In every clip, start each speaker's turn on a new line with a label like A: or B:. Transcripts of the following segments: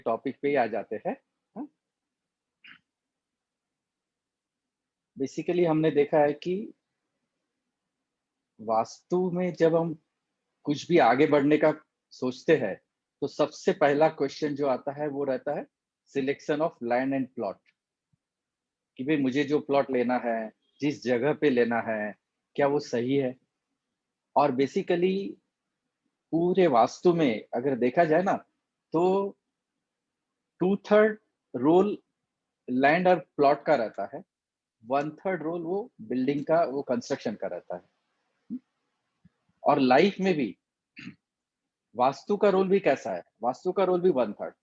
A: Topic पे ही आ जाते हैं। बेसिकली हमने देखा है कि वास्तु में जब हम कुछ भी आगे बढ़ने का सोचते हैं, तो सबसे पहला क्वेश्चन जो आता है वो रहता है selection of land and plot. कि भाई मुझे जो प्लॉट लेना है, जिस जगह पे लेना है, क्या वो सही है। और बेसिकली पूरे वास्तु में अगर देखा जाए ना, तो 2/3 रोल लैंड और प्लॉट का रहता है, 1/3 रोल वो बिल्डिंग का, वो कंस्ट्रक्शन का रहता है। और लाइफ में भी वास्तु का रोल भी कैसा है, वास्तु का रोल भी 1/3।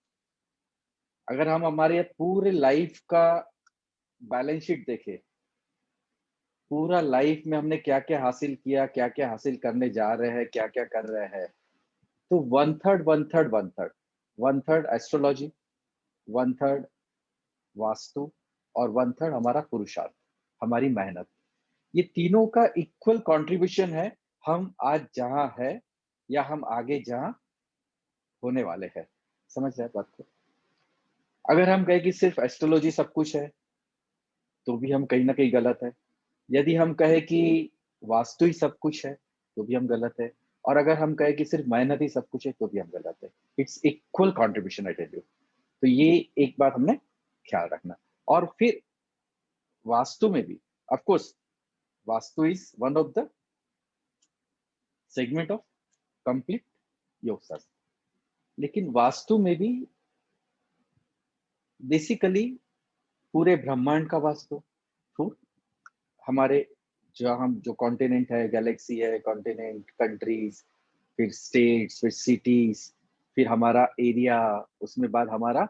A: अगर हम हमारे पूरे लाइफ का बैलेंस शीट देखें, पूरा लाइफ में हमने क्या क्या हासिल किया, क्या क्या हासिल करने जा रहे हैं, क्या क्या कर रहे हैं, तो 1/3 1/3 1/3, 1/3 एस्ट्रोलॉजी, 1/3 वास्तु, और 1/3 हमारा पुरुषार्थ, हमारी मेहनत। ये तीनों का इक्वल कंट्रीब्यूशन है। हम आज जहां है या हम आगे जहां होने वाले हैं। समझ रहे हैं बात को? अगर हम कहें कि सिर्फ एस्ट्रोलॉजी सब कुछ है, तो भी हम कहीं ना कहीं गलत है। यदि हम कहें कि वास्तु ही सब कुछ है, तो भी हम गलत है। और अगर हम कहें कि सिर्फ मेहनत ही सब कुछ है, तो भी हम गलत है। It's equal contribution, I tell you. तो ये एक बात हमने ख्याल रखना। और फिर वास्तु में भी, of course, vastu is one of the segment of complete योग शास्त्र। लेकिन वास्तु में भी बेसिकली पूरे ब्रह्मांड का वास्तु, फिर हमारे जो हम जो कॉन्टिनेंट है, गैलेक्सी है, कॉन्टिनेंट, कंट्रीज, फिर स्टेट्स, फिर सिटीज, फिर हमारा एरिया, उसमें बाद हमारा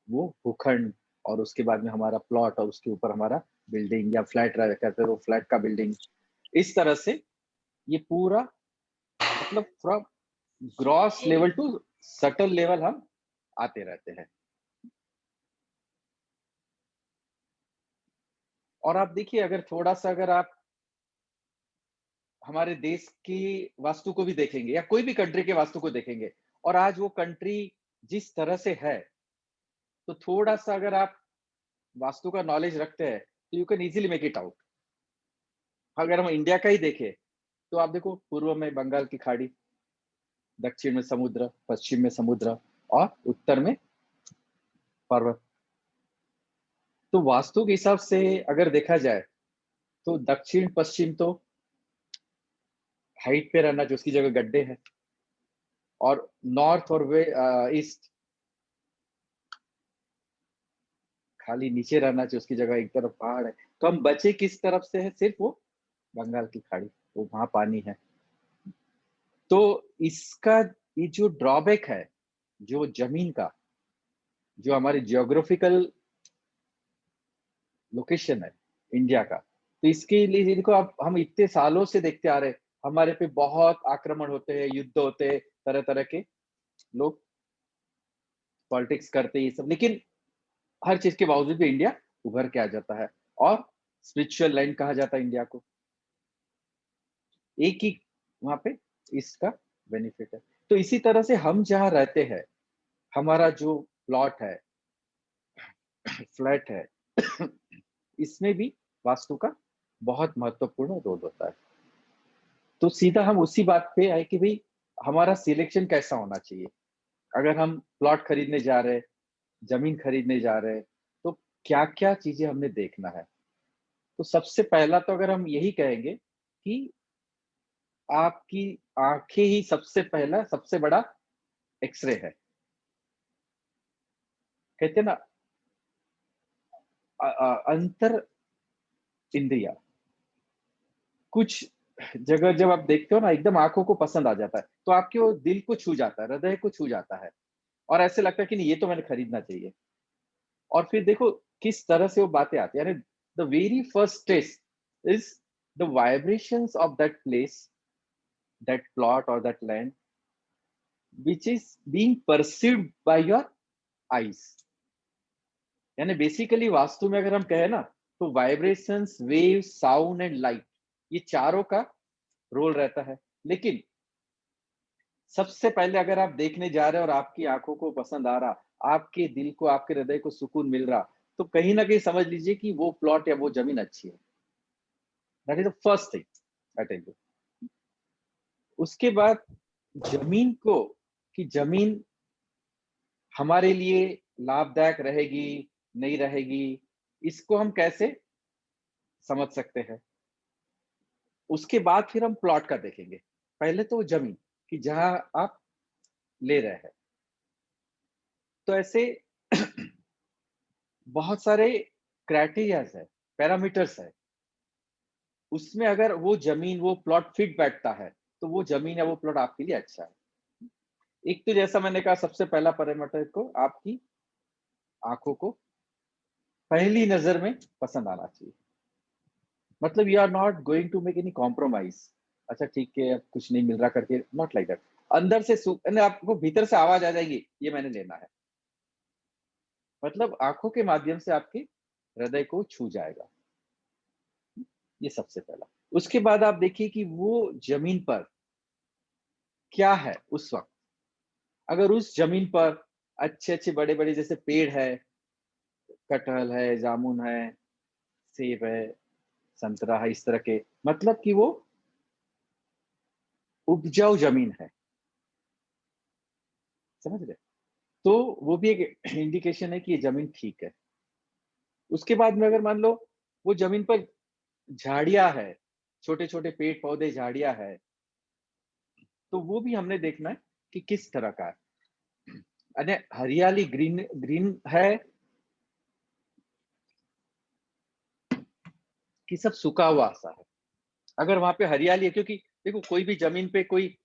A: वो भूखंड, और उसके बाद में हमारा प्लॉट, और उसके ऊपर हमारा बिल्डिंग या फ्लैट कहते हैं, वो फ्लैट का बिल्डिंग। इस तरह से ये पूरा, मतलब from gross level to subtle level हम आते रहते हैं। और आप देखिए, अगर थोड़ा सा अगर आप हमारे देश की वास्तु को भी देखेंगे, या कोई भी कंट्री के वास्तु को देखेंगे, और आज वो कंट्री जिस तरह से है, तो थोड़ा सा अगर आप वास्तु का नॉलेज रखते हैं, तो you can easily make it out. अगर हम इंडिया का ही देखें, तो आप देखो, पूर्व में बंगाल की खाड़ी, दक्षिण में समुद्र, पश्चिम में समुद्र, और उत्तर में पर्वत। तो वास्तु के हिसाब से अगर देखा जाए, तो दक्षिण पश्चिम तो हाइट पे रहना, जो उसकी जगह गड्ढे हैं। और नॉर्थ और वे ईस्ट खाली नीचे रहना चाहिए, उसकी जगह एक तरफ पहाड़ है। तो हम बचे किस तरफ से है? सिर्फ वो बंगाल की खाड़ी, वो वहां पानी है। तो इसका ये जो ड्रॉबैक है, जो जमीन का, जो हमारी जियोग्राफिकल लोकेशन है इंडिया का, तो इसके लिए देखो, आप हम इतने सालों से देखते आ रहे हैं, हमारे पे बहुत आक्रमण होते हैं, युद्ध होते हैं, तरह तरह के लोग पॉलिटिक्स करते हैं, ये सब। लेकिन हर चीज के बावजूद भी इंडिया उभर के आ जाता है, और स्पिरिचुअल लैंड कहा जाता है इंडिया को। एक ही वहां पे इसका बेनिफिट है। तो इसी तरह से हम जहां रहते हैं, हमारा जो प्लॉट है, फ्लैट है, इसमें भी वास्तु का बहुत महत्वपूर्ण रोल होता है। तो सीधा हम उसी बात पे आए कि भाई हमारा सिलेक्शन कैसा होना चाहिए। अगर हम प्लॉट खरीदने जा रहे हैं, जमीन खरीदने जा रहे हैं, तो क्या क्या चीजें हमने देखना है। तो सबसे पहला तो अगर हम यही कहेंगे कि आपकी आंखें ही सबसे पहला, सबसे बड़ा एक्सरे है। कहते हैं ना, अंतर इंद्रिया, कुछ जगह जब आप देखते हो ना, एकदम आंखों को पसंद आ जाता है, तो आपके वो दिल को छू जाता है, हृदय को छू जाता है, और ऐसे लगता है कि नहीं, ये तो मैंने खरीदना चाहिए। और फिर देखो किस तरह से वो बातें आती है। यानी the very first test is the vibrations of that place, that plot or that land, which is being perceived by your eyes. यानी बेसिकली वास्तु में अगर हम कहें ना, तो vibrations, wave, sound and light, ये चारों का रोल रहता है। लेकिन सबसे पहले अगर आप देखने जा रहे हैं और आपकी आंखों को पसंद आ रहा, आपके दिल को, आपके हृदय को सुकून मिल रहा, तो कहीं ना कहीं समझ लीजिए कि वो प्लॉट या वो जमीन अच्छी है। That is the first thing I tell you. उसके बाद जमीन को, कि जमीन हमारे लिए लाभदायक रहेगी, नहीं रहेगी, इसको हम कैसे समझ सकते हैं। उसके बाद फिर हम प्लॉट का देखेंगे। पहले तो वो जमीन, कि जहां आप ले रहे हैं। तो ऐसे बहुत सारे क्राइटेरियाज है, पैरामीटर्स है। उसमें अगर वो जमीन, वो प्लॉट फिट बैठता है, तो वो जमीन या वो प्लॉट आपके लिए अच्छा है। एक तो जैसा मैंने कहा, सबसे पहला पैरामीटर को आपकी आंखों को पहली नजर में पसंद आना चाहिए। मतलब you are not going to make any compromise. अच्छा ठीक है, अब कुछ नहीं मिल रहा करके, नॉट लाइक दैट। अंदर से आपको भीतर से आवाज आ जाएगी, ये मैंने लेना है। मतलब आंखों के माध्यम से आपके हृदय को छू जाएगा। ये सबसे पहला। उसके बाद आप देखिए कि वो जमीन पर क्या है उस वक्त। अगर उस जमीन पर अच्छे अच्छे बड़े बड़े जैसे पेड़ है, कटहल है, जामुन है, सेब है, संतरा है, इस तरह के, मतलब कि वो उपजाऊ जमीन है। समझ रहे? तो वो भी एक इंडिकेशन है कि ये जमीन ठीक है। उसके बाद में अगर मान लो वो जमीन पर झाड़ियां है, छोटे छोटे पेड़ पौधे, झाड़ियां है, तो वो भी हमने देखना है कि किस तरह का है। अरे हरियाली, ग्रीन ग्रीन है, कि सब सूखा हुआ सा है। अगर वहां पे हरियाली है, क्योंकि देखो कोई भी जमीन पे कोई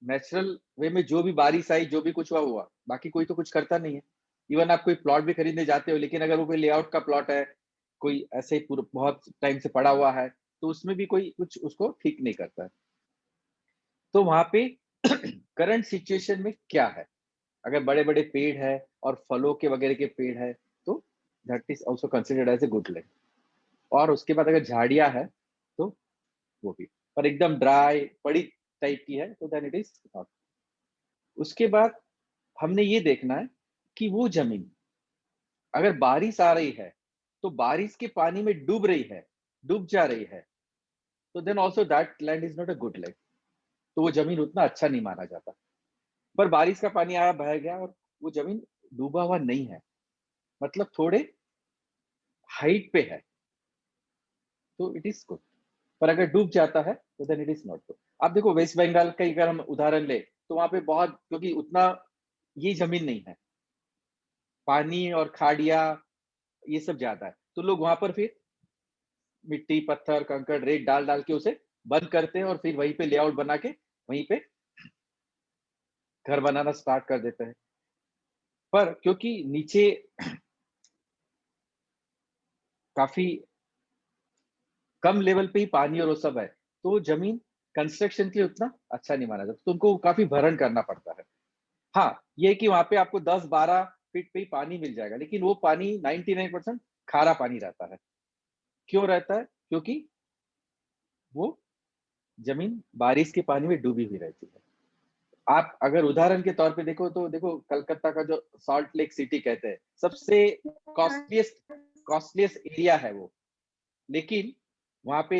A: नेचुरल वे में जो भी बारिश आई, जो भी कुछ हुआ हुआ, बाकी कोई तो कुछ करता नहीं है। इवन आप कोई प्लॉट भी खरीदने जाते हो, लेकिन अगर वो कोई लेआउट का प्लॉट है, कोई ऐसे ही बहुत टाइम से पड़ा हुआ है, तो उसमें भी कोई कुछ उसको ठीक नहीं करता है। तो वहां पे करंट सिचुएशन में क्या है, अगर बड़े बड़े पेड़ है और फलों के वगैरह के पेड़ है, तो that is also considered as a good land. और उसके बाद अगर झाड़ियां है, तो वो भी। पर एकदम ड्राई पड़ी टाइप की है, तो देन इट इज नॉट। उसके बाद हमने ये देखना है कि वो जमीन, अगर बारिश आ रही है, तो बारिश के पानी में डूब रही है, डूब जा रही है, तो then also that land is not a good land. तो वो जमीन उतना अच्छा नहीं माना जाता। पर बारिश का पानी आया, बह गया, और वो जमीन डूबा हुआ नहीं है, मतलब थोड़े हाइट पे है, तो इट इज गुड। पर अगर डूब जाता है, तो then it is not good. आप देखो वेस्ट बंगाल का अगर हम उदाहरण ले, तो वहां पे बहुत, क्योंकि उतना ये जमीन नहीं है, पानी और खाड़िया ये सब ज्यादा है, तो लोग वहां पर फिर मिट्टी, पत्थर, कंकड़, रेत डाल डाल के उसे बंद करते हैं, और फिर वहीं पे लेआउट बना के वहीं पे घर बनाना स्टार्ट कर देते हैं। पर क्योंकि नीचे काफी कम लेवल पे ही पानी और वो सब है, तो जमीन कंस्ट्रक्शन के लिए उतना अच्छा नहीं माना जाता, तो उनको काफी भरण करना पड़ता है। हाँ, ये कि वहां पे आपको 10-12 फीट पे ही पानी मिल जाएगा, लेकिन वो पानी 99% खारा पानी रहता है। क्यों रहता है? क्योंकि वो जमीन बारिश के पानी में डूबी हुई रहती है। आप अगर उदाहरण के तौर पे देखो, तो देखो कलकत्ता का जो सॉल्ट लेक सिटी कहते हैं, सबसे कॉस्टलीस्ट कॉस्टलीस्ट एरिया है वो, लेकिन वहां पे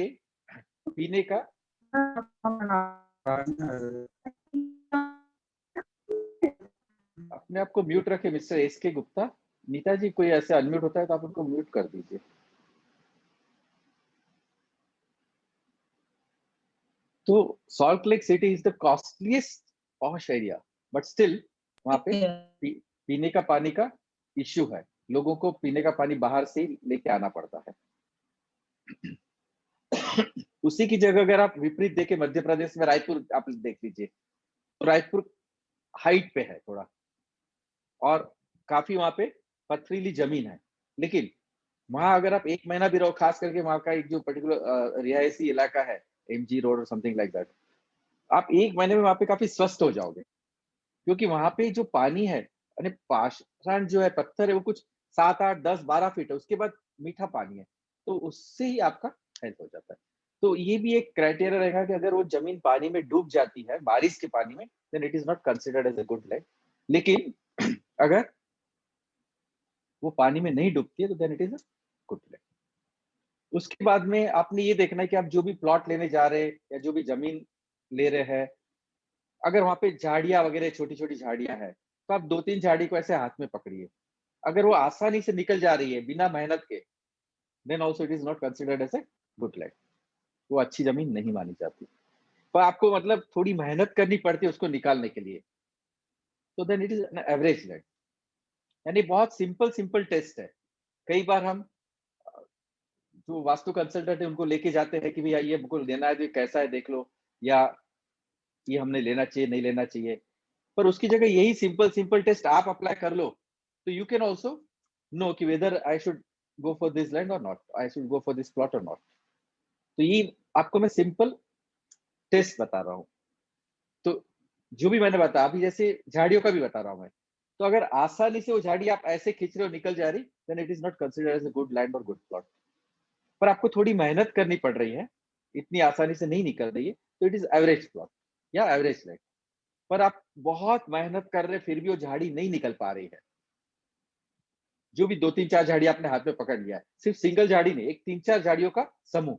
A: पीने का, अपने आप को म्यूट रखे मिस्टर एस के गुप्ता। नीता जी, कोई ऐसे अनम्यूट होता है तो आप उनको म्यूट कर दीजिए। तो salt lake city is the costliest posh area, but still वहां पे पीने का पानी का इश्यू है। लोगों को पीने का पानी बाहर से ही लेके आना पड़ता है। उसी की जगह अगर आप विपरीत देखे, मध्य प्रदेश में रायपुर आप देख लीजिए, तो रायपुर हाइट पे है थोड़ा, और काफी वहां पे पथरीली जमीन है, लेकिन वहां अगर आप एक महीना भी रहो, खास करके वहां का एक जो पर्टिकुलर रिहायशी इलाका है, एमजी रोड और समथिंग लाइक दैट, आप एक महीने में वहां पे काफी स्वस्थ हो जाओगे। क्योंकि वहां पे जो पानी है, अरे पाषाण जो है, पत्थर है, वो कुछ 7-8-10-12 फीट है, उसके बाद मीठा पानी है, तो उससे ही आपका हेल्प हो जाता है। तो ये भी एक क्राइटेरिया रहेगा कि अगर वो जमीन पानी में डूब जाती है बारिश के पानी में, then it is not considered as a good land. लेकिन अगर वो पानी में नहीं डूबती है, तो then it is a good land. उसके बाद में आपने ये देखना है कि आप जो भी प्लॉट लेने जा रहे हैं या जो भी जमीन ले रहे हैं, अगर वहाँ पे झाड़ियाँ वगैरह छोटी-छोटी झाड़ियाँ हैं, तो आप 2-3 झाड़ी को ऐसे हाथ में पकड़िए। अगर वो आसानी से निकल जा रही है बिना मेहनत के, then also it is not considered as a good land. वो अच्छी ज़मीन नहीं मानी जाती। तो आपको मतलब थोड़ी मेहनत करनी पड़ती है उसको निकालने के लिए। तो then it is an average land. यानी बहुत सिंपल सिंपल टेस्ट है। कई बार हम जो वास्तु कंसल्टेंट है उनको लेके जाते हैं कि भैया ये हमको लेना है, तो ये कैसा है देख लो, या ये हमने लेना चाहिए, नहीं लेना चाहिए। पर उसकी जगह यही सिंपल सिंपल टेस्ट आप अप्लाई कर लो, तो यू कैन आल्सो नो कि whether I should go for this land or not, I should go for this plot or not. तो ये आपको मैं सिंपल टेस्ट बता रहा हूँ। तो जो भी मैंने बताया, अभी जैसे झाड़ियों का भी बता रहा हूँ मैं। तो अगर आसानी से वो झाड़ी आप ऐसे खींच रहे हो निकल जा रही, then it is not considered as a good land और गुड प्लॉट। पर आपको थोड़ी मेहनत करनी पड़ रही है, इतनी आसानी से नहीं निकल रही है, तो इट इज एवरेज प्लॉट या एवरेज लैंड। पर आप बहुत मेहनत कर रहे हैं, फिर भी वो झाड़ी नहीं निकल पा रही है। जो भी 2-3-4 झाड़ी आपने हाथ में पकड़ लिया है, सिर्फ सिंगल झाड़ी नहीं, एक 3-4 झाड़ियों का समूह,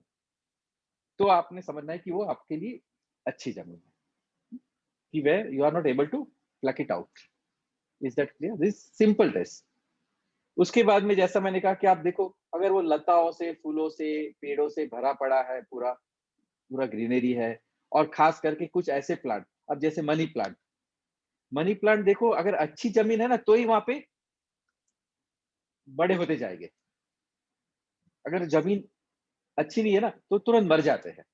A: तो आपने समझना है कि वो आपके लिए अच्छी जमीन है, कि where you are not able to pluck it out. Is that clear? This simple test. उसके बाद में जैसा मैंने कहा कि आप देखो, अगर वो लताओं से, फूलों से, पेड़ों से भरा पड़ा है, पूरा पूरा ग्रीनरी है, और खास करके कुछ ऐसे प्लांट, अब जैसे मनी प्लांट, मनी प्लांट देखो अगर अच्छी जमीन है ना, तो ही वहां पे बड़े होते जाएंगे। अगर जमीन अच्छी नहीं है ना, तो तुरंत मर जाते हैं।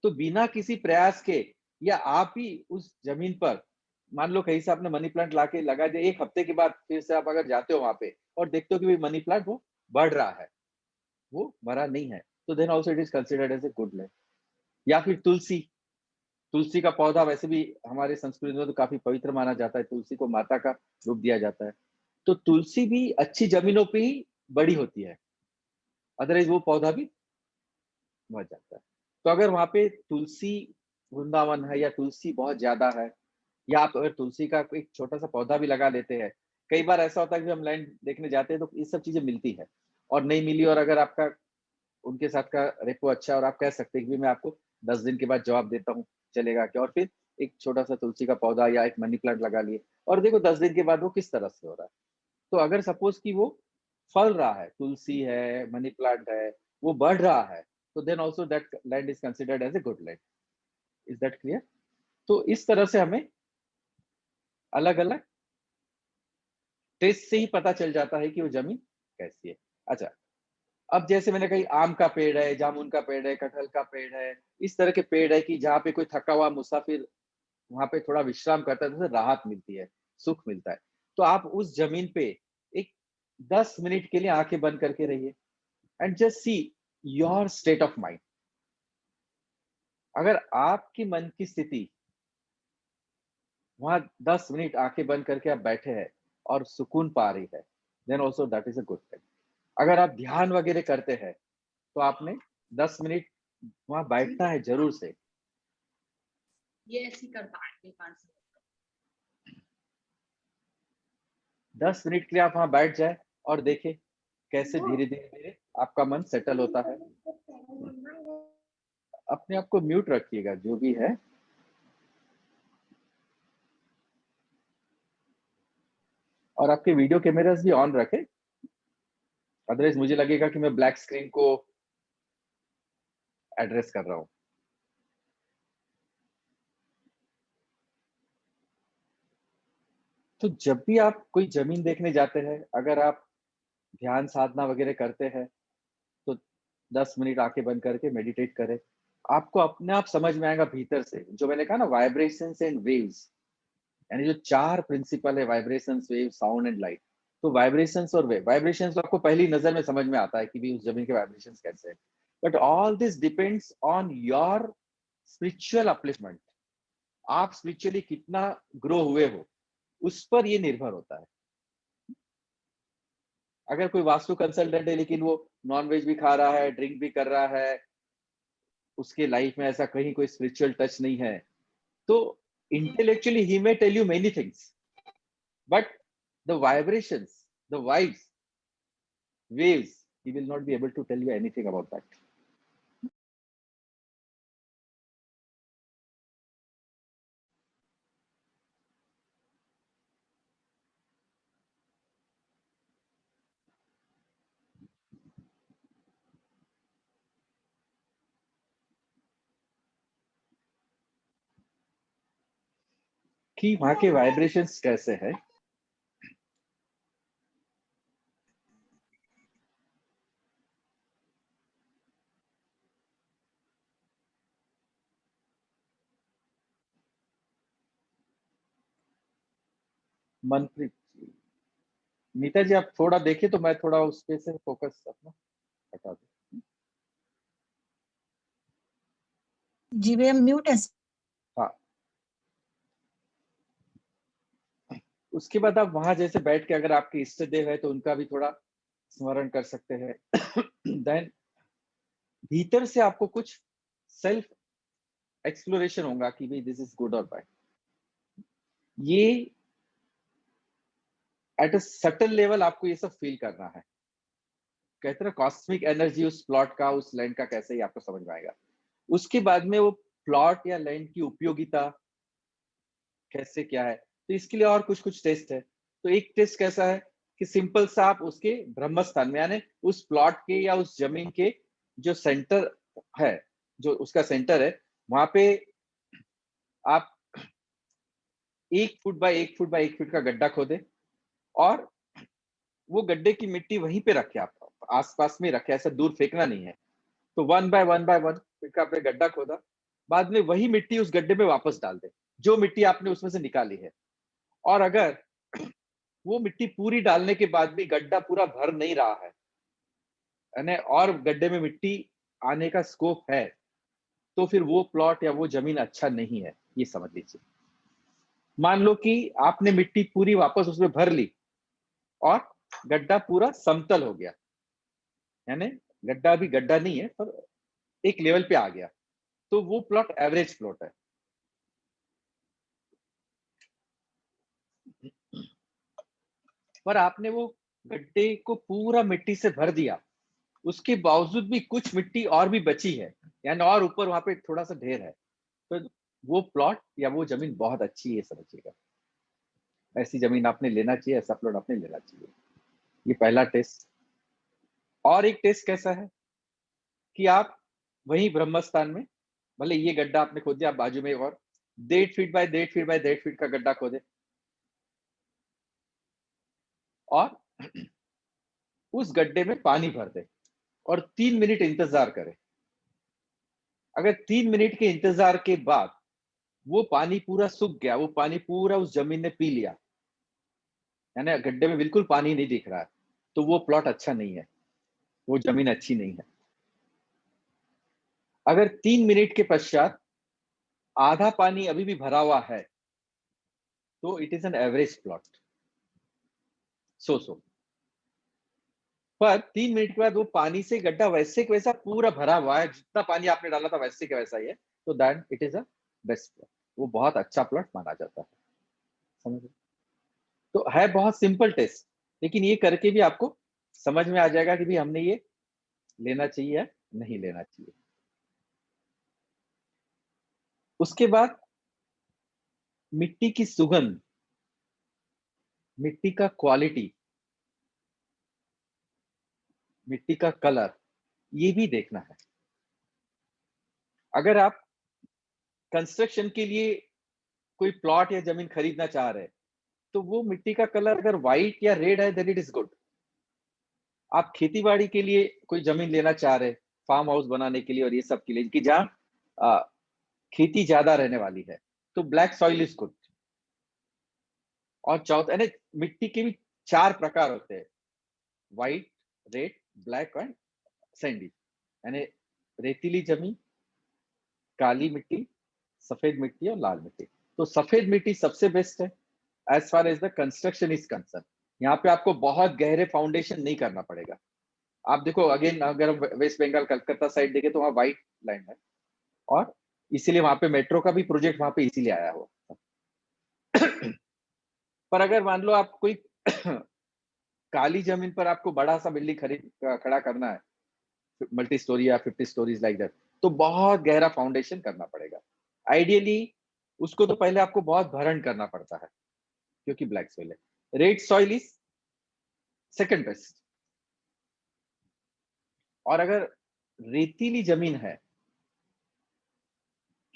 A: तो बिना किसी प्रयास के, या आप ही उस जमीन पर, मान लो कहीं से आपने मनी प्लांट लाके लगा दिया, 1 हफ्ते के बाद फिर से आप अगर जाते हो वहां पे और देखते हो कि मनी प्लांट वो बढ़ रहा है, वो मरा नहीं है, तो then also it is considered as a good land. या फिर तुलसी, तुलसी का पौधा वैसे भी हमारे संस्कृति में तो काफी पवित्र माना जाता है, तुलसी को माता का रूप दिया जाता है। तो तुलसी भी अच्छी जमीनों पे ही बड़ी होती है, अदरवाइज वो पौधा भी मर जाता है। तो अगर वहां पे तुलसी वृंदावन है, या तुलसी बहुत ज्यादा है, या आप अगर तुलसी का एक छोटा सा पौधा भी लगा लेते हैं, कई बार ऐसा होता है कि हम लैंड देखने जाते हैं तो ये सब चीजें मिलती है और नहीं मिली, और अगर आपका उनके साथ का रेपो अच्छा है और आप कह सकते हैं कि मैं आपको 10 दिन के बाद जवाब देता हूँ, चलेगा क्या? और फिर एक छोटा सा तुलसी का पौधा या एक मनी प्लांट लगा लिए, और देखो 10 दिन के बाद वो किस तरह से हो रहा है। तो अगर सपोज कि वो फल रहा है, तुलसी है, मनी प्लांट है, वो बढ़ रहा है, तो then also that land is considered as a good land. Is that clear? तो इस तरह से हमें अलग अलग टेस्ट से ही पता चल जाता है कि वो जमीन कैसी है। अच्छा, अब जैसे मैंने कही आम का पेड़ है, जामुन का पेड़ है, कटहल का पेड़ है, इस तरह के पेड़ है कि जहाँ पे कोई थका हुआ मुसाफिर वहां पे थोड़ा विश्राम करता है, तो उसे राहत मिलती है, सुख मिलता है। तो आप उस जमीन पे एक 10 मिनट के लिए आंखें बंद करके रहिए, and just see your state of mind. अगर आपकी मन की स्थिति वहां 10 मिनट आंखें बंद करके आप बैठे हैं और सुकून पा रही है, then also that is a good thing. अगर आप ध्यान वगैरह करते हैं, तो आपने 10 मिनट वहां बैठना है जरूर से।
B: ये ऐसी करता है
A: 10 मिनट के लिए आप वहां बैठ जाए और देखें कैसे धीरे धीरे धीरे आपका मन सेटल होता है। अपने आप को म्यूट रखिएगा जो भी है, और आपके वीडियो कैमरास भी ऑन रखें, अदरवाइज मुझे लगेगा कि मैं ब्लैक स्क्रीन को एड्रेस कर रहा हूं। तो जब भी आप कोई जमीन देखने जाते हैं, अगर आप ध्यान साधना वगैरह करते हैं, तो 10 मिनट आंखें बंद करके मेडिटेट करें। आपको अपने आप समझ में आएगा भीतर से, जो मैंने कहा ना, वाइब्रेशंस एंड वेव्स, यानी जो 4 प्रिंसिपल है, vibrations, wave, sound and light. तो वाइब्रेशंस और वेव, वाइब्रेशंस तो आपको पहली नजर में समझ में आता है कि भी उस जमीन के वाइब्रेशंस कैसे हैं, but all this depends on your spiritual upliftment. आप स्पिरिचुअली कितना ग्रो हुए हो, उस पर ये निर्भर होता है। अगर कोई वास्तु कंसल्टेंट है लेकिन वो नॉन वेज भी खा रहा है, ड्रिंक भी कर रहा है, उसके लाइफ में ऐसा कहीं कोई स्पिरिचुअल टच नहीं है, तो intellectually he may tell you many things, but the vibrations the vibes, waves, he will not be able to tell you anything about that. कि वहां के वाइब्रेशंस कैसे है। मनप्रीत जी, नीता जी आप थोड़ा देखें तो मैं थोड़ा उस पे से फोकस अपना हटा दूं।
C: जी भैया म्यूट है।
A: हाँ, उसके बाद आप वहां जैसे बैठ के अगर आपके इष्ट देव है तो उनका भी थोड़ा स्मरण कर सकते हैं। देन भीतर से आपको कुछ सेल्फ एक्सप्लोरेशन होगा कि भाई दिस इज गुड और बैड। ये एट अ सटल लेवल आपको ये सब फील करना है। कहते हैं कॉस्मिक एनर्जी उस प्लॉट का, उस लैंड का कैसे ही आपको समझ में आएगा। उसके बाद में वो प्लॉट या लैंड की उपयोगिता कैसे क्या है, तो इसके लिए और कुछ कुछ टेस्ट है। तो एक टेस्ट कैसा है कि सिंपल सा आप उसके ब्रह्म स्थान में यानी उस प्लॉट के या उस जमीन के जो सेंटर है, जो उसका सेंटर है, वहां पे आप 1 foot by 1 foot by 1 foot का गड्ढा खोदे और वो गड्ढे की मिट्टी वहीं पे रखे, आप आसपास में रखे, ऐसा दूर फेंकना नहीं है। तो 1 बाय 1 का आपने गड्ढा खोदा, बाद में वही मिट्टी उस गड्ढे में वापस डाल दे जो मिट्टी आपने उसमें से निकाली है। और अगर वो मिट्टी पूरी डालने के बाद भी गड्ढा पूरा भर नहीं रहा है यानी और गड्ढे में मिट्टी आने का स्कोप है, तो फिर वो प्लॉट या वो जमीन अच्छा नहीं है, ये समझ लीजिए। मान लो कि आपने मिट्टी पूरी वापस उसमें भर ली और गड्ढा पूरा समतल हो गया, यानी गड्ढा भी गड्ढा नहीं है पर एक लेवल पे आ गया, तो वो प्लॉट एवरेज प्लॉट है। पर आपने वो गड्ढे को पूरा मिट्टी से भर दिया, उसके बावजूद भी कुछ मिट्टी और भी बची है, यानी और ऊपर वहां पे थोड़ा सा ढेर है, तो वो प्लॉट या वो जमीन बहुत अच्छी है, समझिएगा। ऐसी जमीन आपने लेना चाहिए, ऐसा प्लॉट आपने लेना चाहिए। ये पहला टेस्ट। और एक टेस्ट कैसा है कि आप वही ब्रह्मस्थान में, भले ये गड्ढा आपने खोद दिया, आप बाजू में और 1.5 feet by 1.5 feet by 1.5 feet का गड्ढा खोदे और उस गड्ढे में पानी भर दे और 3 मिनट इंतजार करें। अगर 3 मिनट के इंतजार के बाद वो पानी पूरा सूख गया, वो पानी पूरा उस जमीन ने पी लिया, यानी गड्ढे में बिल्कुल पानी नहीं दिख रहा है, तो वो प्लॉट अच्छा नहीं है, वो जमीन अच्छी नहीं है। अगर 3 मिनट के पश्चात आधा पानी अभी भी भरा हुआ है, तो it is an average plot, so. पर 3 मिनट के बाद वो पानी से गड्ढा वैसे के वैसा पूरा भरा हुआ है, जितना पानी आपने डाला था वैसे के वैसा ही है, तो that it is a best plot, वो बहुत अच्छा प्लॉट माना जाता है। समझ रहे? तो है बहुत सिंपल टेस्ट, लेकिन ये करके भी आपको समझ में आ जाएगा कि भी हमने ये लेना चाहिए या नहीं लेना चाहिए। उसके बाद मिट्टी की सुगंध, मिट्टी का क्वालिटी, मिट्टी का कलर, ये भी देखना है। अगर आप कंस्ट्रक्शन के लिए कोई प्लॉट या जमीन खरीदना चाह रहे हैं, तो वो मिट्टी का कलर अगर व्हाइट या रेड है देन इट इज गुड। आप खेती बाड़ी के लिए कोई जमीन लेना चाह रहे हैं, फार्म हाउस बनाने के लिए और ये सब के लिए कि जहाँ खेती ज्यादा रहने वाली है, तो ब्लैक सॉइल इज गुड। और चौथा, यानी मिट्टी के भी 4 प्रकार होते हैं, white, red, black and Sandy, यानी रेतीली जमीन, काली मिट्टी, सफेद मिट्टी और लाल मिट्टी। तो सफेद मिट्टी सबसे बेस्ट है as far as the construction is concern. यहाँ पे आपको बहुत गहरे फाउंडेशन नहीं करना पड़ेगा। आप देखो अगेन, अगर वेस्ट बंगाल कलकत्ता साइड देखे तो वहाँ व्हाइट लैंड है, और इसीलिए वहां पे मेट्रो का भी प्रोजेक्ट वहां पे इसीलिए आया हो। पर अगर मान लो आप कोई काली जमीन पर आपको बड़ा सा बिल्डिंग खड़ा करना है, मल्टी स्टोरी या 50 स्टोरीज लाइक दैट, तो बहुत गहरा फाउंडेशन करना पड़ेगा। आइडियली उसको तो पहले आपको बहुत भरण करना पड़ता है, क्योंकि ब्लैक सॉइल है। Red soil is second best. और अगर रेतीली जमीन है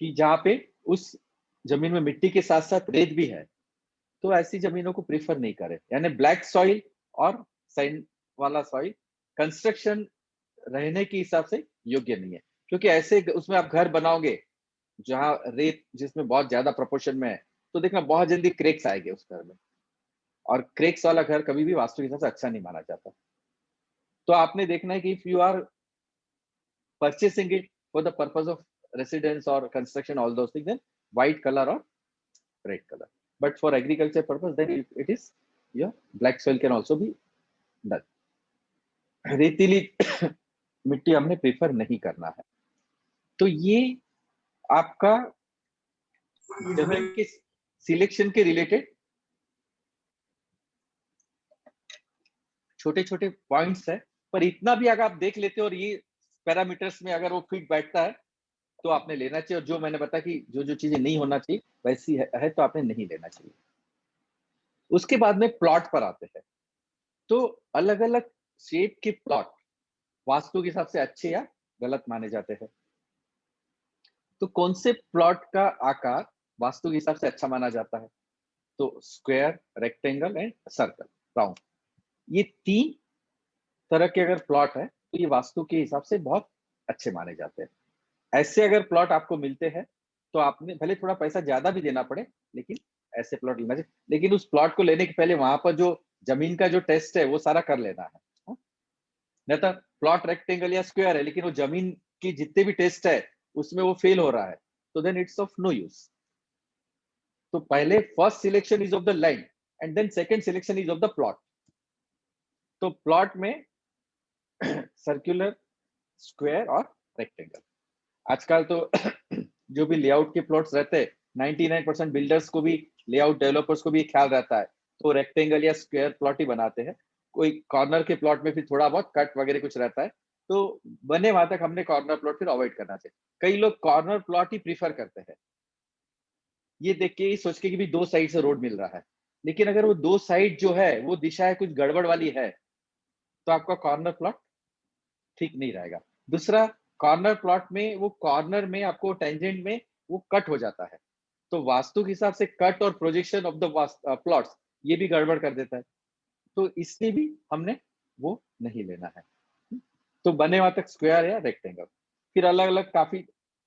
A: कि जहां पे उस जमीन में मिट्टी के साथ साथ रेत भी है, तो ऐसी जमीनों को प्रीफर नहीं करें। यानी ब्लैक सॉइल और सैंड वाला सॉइल कंस्ट्रक्शन रहने के हिसाब से योग्य नहीं है, क्योंकि ऐसे उसमें आप घर बनाओगे जहां रेत जिसमें बहुत ज्यादा प्रोपोर्शन में है, तो देखना बहुत जल्दी क्रेक्स आएंगे उस घर में, और क्रेक्स वाला घर कभी भी वास्तु के हिसाब से अच्छा नहीं माना जाता। तो आपने देखना है कि if you are purchasing it for the purpose of residence or construction, all those things, then white color or red color. But for agriculture purpose, then it is your black soil can also be done. रेतीली मिट्टी हमने prefer नहीं करना है। तो ये आपका जमीन के सिलेक्शन के रिलेटेड छोटे छोटे पॉइंट्स है, पर इतना भी अगर आप देख लेते हो और ये पैरामीटर्स में अगर वो फिट बैठता है तो आपने लेना चाहिए। और जो मैंने बताया कि जो जो चीजें नहीं होना चाहिए वैसी है तो आपने नहीं लेना चाहिए। उसके बाद में प्लॉट पर आते हैं। तो अलग अलग शेप के प्लॉट वास्तु के हिसाब से अच्छे या गलत माने जाते हैं। तो कौन से प्लॉट का आकार वास्तु के हिसाब से अच्छा माना जाता है? तो square, rectangle and circle, round, ये 3 तरह के अगर प्लॉट है तो ये वास्तु के हिसाब से बहुत अच्छे माने जाते हैं। ऐसे अगर प्लॉट आपको मिलते हैं तो आपने भले थोड़ा पैसा ज्यादा भी देना पड़े, लेकिन ऐसे प्लॉट लेना चाहिए। लेकिन उस प्लॉट को लेने के पहले वहां पर जो जमीन का जो टेस्ट है वो सारा कर लेना है। नहीं तो प्लॉट रेक्टेंगल या स्क्वायर है लेकिन वो जमीन की जितने भी टेस्ट है उसमें वो फेल हो रहा है, तो then it's of no use. तो पहले first selection is of the land and then second selection is of the plot. तो प्लॉट में सर्कुलर, स्क्वायर और रेक्टेंगल। आजकल तो जो भी लेआउट के प्लॉट्स रहते हैं 99% बिल्डर्स को भी, लेआउट डेवलपर्स को भी ख्याल रहता है, तो रेक्टेंगल या स्क्वायर प्लॉट ही बनाते हैं। कोई कॉर्नर के प्लॉट में फिर थोड़ा बहुत कट वगैरह कुछ रहता है, तो बने वहां तक हमने कॉर्नर प्लॉट फिर अवॉइड करना चाहिए। कई लोग कॉर्नर प्लॉट ही प्रीफर करते हैं, ये देख के ही सोच के कि भी 2 साइड से रोड मिल रहा है, लेकिन अगर वो 2 साइड जो है वो दिशा है कुछ गड़बड़ वाली है तो आपका कॉर्नर प्लॉट ठीक नहीं रहेगा। दूसरा, कॉर्नर प्लॉट में वो कॉर्नर में आपको टेंजेंट में वो कट हो जाता है, तो वास्तु के हिसाब से कट और प्रोजेक्शन ऑफ द प्लॉट्स ये भी गड़बड़ कर देता है, तो इसलिए भी हमने वो नहीं लेना है। तो बने वहां तक स्क्वायर या रेक्टेंगल। फिर अलग अलग काफी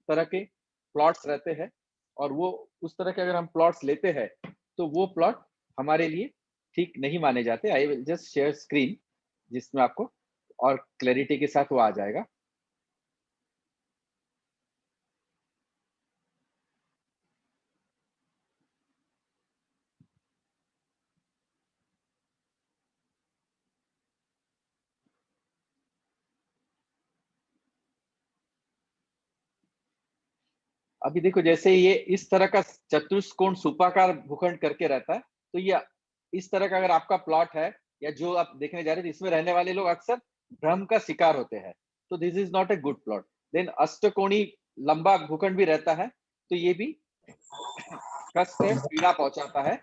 A: तरह के प्लॉट्स रहते हैं, और वो उस तरह के अगर हम प्लॉट्स लेते हैं तो वो प्लॉट हमारे लिए ठीक नहीं माने जाते। I will just share screen जिसमें आपको और क्लैरिटी के साथ वो आ जाएगा। अभी देखो, जैसे ये इस तरह का चतुष्कोण सुपाकार भूखंड करके रहता है, तो ये इस तरह का अगर आपका प्लॉट है या जो आप देखने जा रहे थे, इसमें रहने वाले लोग अक्सर भ्रम का शिकार होते हैं, तो this is not a good plot. Then अष्टकोणी लंबा भूखंड भी रहता है, तो ये भी कष्ट है, पीड़ा पहुंचाता है।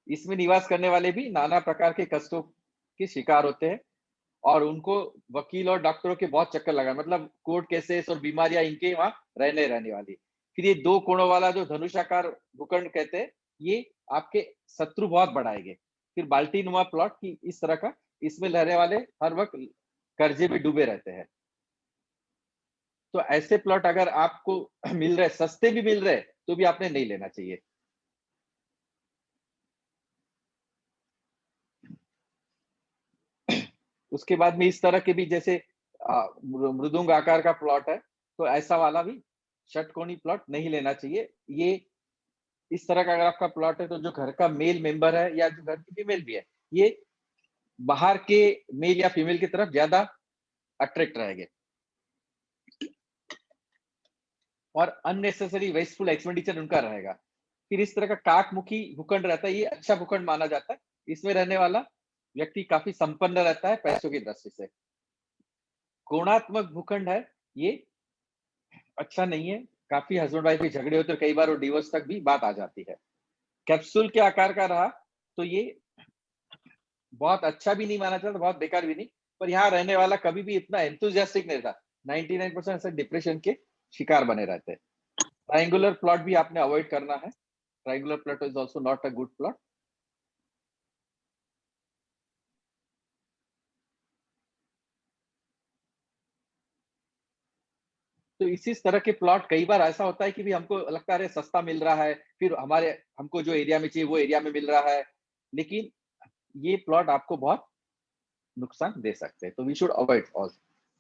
A: इसमें निवास करने वाले भी नाना प्रकार के कष्टों के शिकार होते हैं, और उनको वकील और डॉक्टरों के बहुत चक्कर लगा, मतलब कोर्ट केसेस और बीमारियां इनके वहां रहने वाली। फिर ये 2 कोणों वाला जो धनुषाकार भूखंड कहते हैं, ये आपके शत्रु बहुत बढ़ाएंगे। फिर बाल्टी नुमा प्लॉट की इस तरह का, इसमें रहने वाले हर वक्त कर्जे में डूबे रहते हैं। तो ऐसे प्लॉट अगर आपको मिल रहे, सस्ते भी मिल रहे, तो भी आपने नहीं लेना चाहिए। उसके बाद में इस तरह के भी, जैसे मृदुंग आकार का प्लॉट है, तो ऐसा वाला भी षटकोणी प्लॉट नहीं लेना चाहिए। ये इस तरह का अगर आपका प्लॉट है, तो जो घर का मेल मेंबर है या जो घर की फीमेल भी है, ये बाहर के मेल या फीमेल की तरफ ज्यादा अट्रैक्ट रहेंगे। और अननेसेसरी वेस्टफुल एक्सपेंडिचर उनका रहेगा। फिर इस तरह का काकमुखी भूखंड रहता है, ये अच्छा भूखंड माना जाता है। इसमें रहने वाला व्यक्ति काफी संपन्न रहता है पैसों की दृष्टि से। कोणात्मक भूखंड है, ये अच्छा नहीं है, काफी हस्बैंड वाइफ के झगड़े होते हैं, कई बार वो डिवोर्स तक भी बात आ जाती है। कैप्सूल के आकार का रहा तो ये बहुत अच्छा भी नहीं माना जाता, बहुत बेकार भी नहीं, पर यहाँ रहने वाला कभी भी इतना एंथुसियास्टिक नहीं था। 99% ऐसे डिप्रेशन के शिकार बने रहते हैं। ट्रायंगुलर प्लॉट भी आपने अवॉइड करना है। Triangular plot is also not a good plot. तो इसी तरह के प्लॉट कई बार ऐसा होता है कि भी हमको लगता है अरे सस्ता मिल रहा है, फिर हमारे हमको जो एरिया में चाहिए वो एरिया में मिल रहा है, लेकिन ये प्लॉट आपको बहुत नुकसान दे सकते हैं, तो वी शुड अवॉइड ऑल।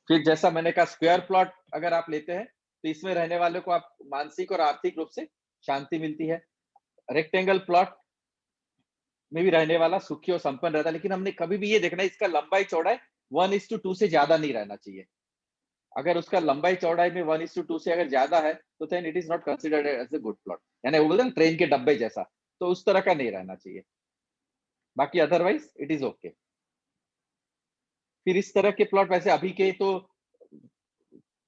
A: फिर जैसा मैंने कहा स्क्वायर प्लॉट अगर आप लेते हैं तो इसमें रहने वालों को आप मानसिक और आर्थिक रूप से शांति मिलती है। रेक्टेंगल प्लॉट में भी रहने वाला सुखी और संपन्न रहता है, लेकिन हमने कभी भी ये देखना है इसका लंबाई चौड़ाई 1:2 से ज्यादा नहीं रहना चाहिए। अगर उसका लंबाई चौड़ाई में 1:2 से अगर ज्यादा है तो then it is not considered as a good plot, यानी वो बोलते हैं ट्रेन के डब्बे जैसा, तो उस तरह का नहीं रहना चाहिए। बाकी अदरवाइज इट इज ओके। फिर इस तरह के प्लॉट वैसे अभी के तो